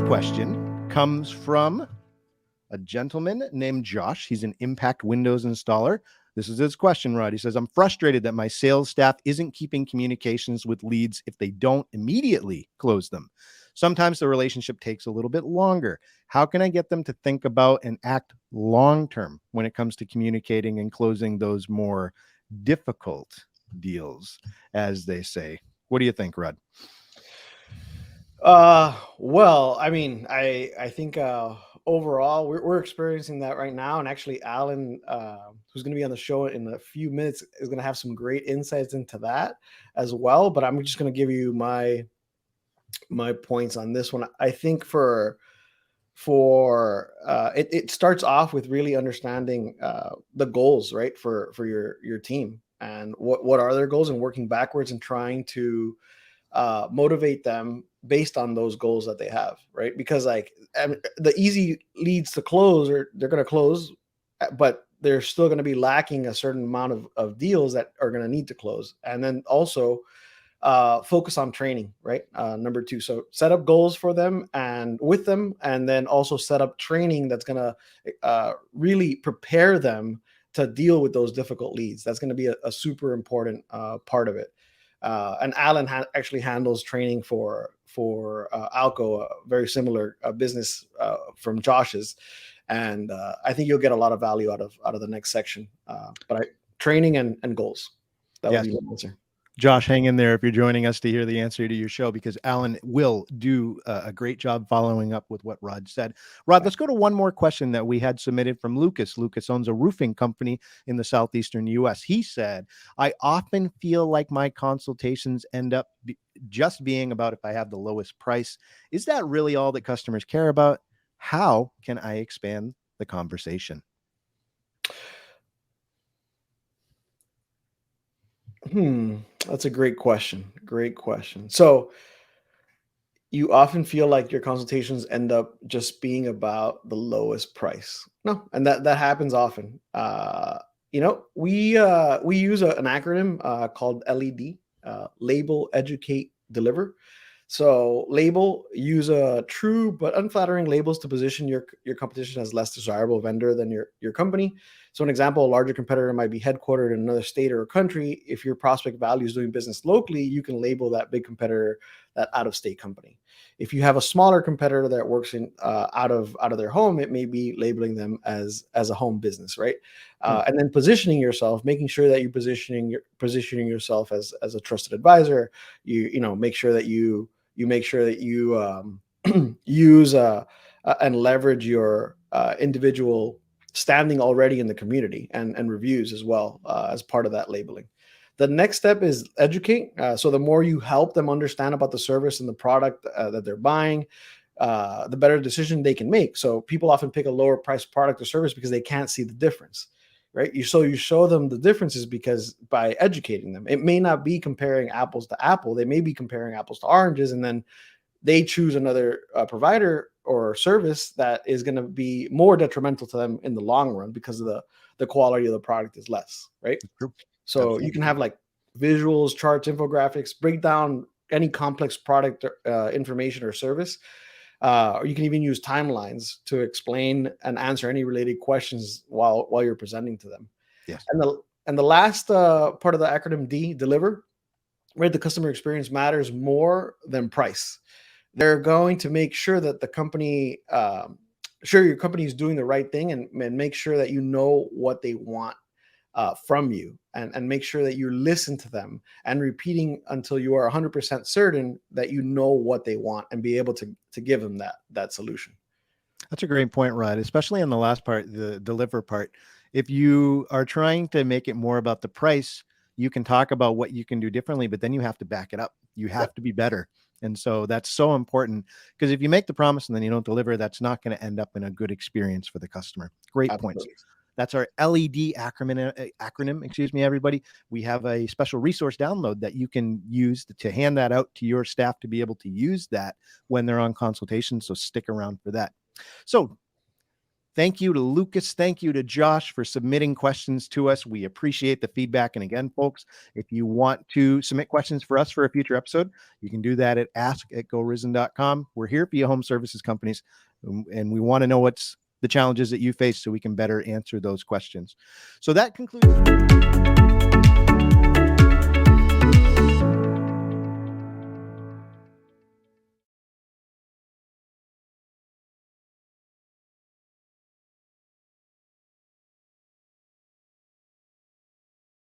question comes from a gentleman named Josh. He's an Impact Windows installer. This is his question, Rod. He says, I'm frustrated that my sales staff isn't keeping communications with leads if they don't immediately close them. Sometimes the relationship takes a little bit longer. How can I get them to think about and act long-term when it comes to communicating and closing those more difficult deals, as they say? What do you think, Rod? Well, I mean, I think overall we're experiencing that right now, and actually, Alan, who's going to be on the show in a few minutes, is going to have some great insights into that as well. But I'm just going to give you my points on this one. I think it starts off with really understanding the goals, right, for your team, and what are their goals, and working backwards and trying to motivate them based on those goals that they have, right? Because the easy leads to close, or they're going to close, but they're still going to be lacking a certain amount of deals that are going to need to close. And then also focus on training, right? Number two, so set up goals for them and with them, and then also set up training that's going to really prepare them to deal with those difficult leads. That's going to be a super important part of it. And Alan actually handles training for Alco, a very similar business from Josh's, and I think you'll get a lot of value out of the next section. Training and goals. That would be my answer. Josh, hang in there if you're joining us to hear the answer to your show, because Alan will do a great job following up with what Rod said. Rod, let's go to one more question that we had submitted from Lucas. Lucas owns a roofing company in the southeastern U.S. He said, I often feel like my consultations end up just being about if I have the lowest price. Is that really all that customers care about? How can I expand the conversation? That's a great question. Great question. So you often feel like your consultations end up just being about the lowest price. No, and that happens often. We use an acronym called LED, label, educate, deliver. So label, use a true but unflattering labels to position your competition as less desirable vendor than your company. So an example, a larger competitor might be headquartered in another state or a country. If your prospect values doing business locally, you can label that big competitor that out-of-state company. If you have a smaller competitor that works in out of their home, it may be labeling them as a home business, right? And then positioning yourself, making sure that you're positioning yourself as a trusted advisor. You make sure that you use and leverage your individual standing already in the community and reviews as well as part of that labeling. The next step is educate. So the more you help them understand about the service and the product that they're buying, the better decision they can make. So people often pick a lower priced product or service because they can't see the difference, right? You show them the differences because by educating them, it may not be comparing apples to apple. They may be comparing apples to oranges, and then they choose another provider or service that is going to be more detrimental to them in the long run because of the quality of the product is less, right? So absolutely. You can have like visuals, charts, infographics, break down any complex product information or service. Or you can even use timelines to explain and answer any related questions while you're presenting to them. Yes. And the last part of the acronym D, deliver, right? The customer experience matters more than price. They're going to make sure that the company, your company is doing the right thing, and make sure that you know what they want from you, and make sure that you listen to them and repeating until you are 100% certain that you know what they want and be able to give them that solution. That's a great point, Rod, especially on the last part, the deliver part. If you are trying to make it more about the price, you can talk about what you can do differently, but then you have to back it up. You have to be better. And so that's so important, because if you make the promise and then you don't deliver, that's not going to end up in a good experience for the customer. Great points. That's our LED acronym, excuse me, everybody. We have a special resource download that you can use to hand that out to your staff to be able to use that when they're on consultation. So stick around for that. So Thank you to Lucas. Thank you to Josh for submitting questions to us. We appreciate the feedback. And again, folks, if you want to submit questions for us for a future episode, you can do that at ask@gorizen.com. We're here for you home services companies, and we want to know what's the challenges that you face so we can better answer those questions. So that concludes.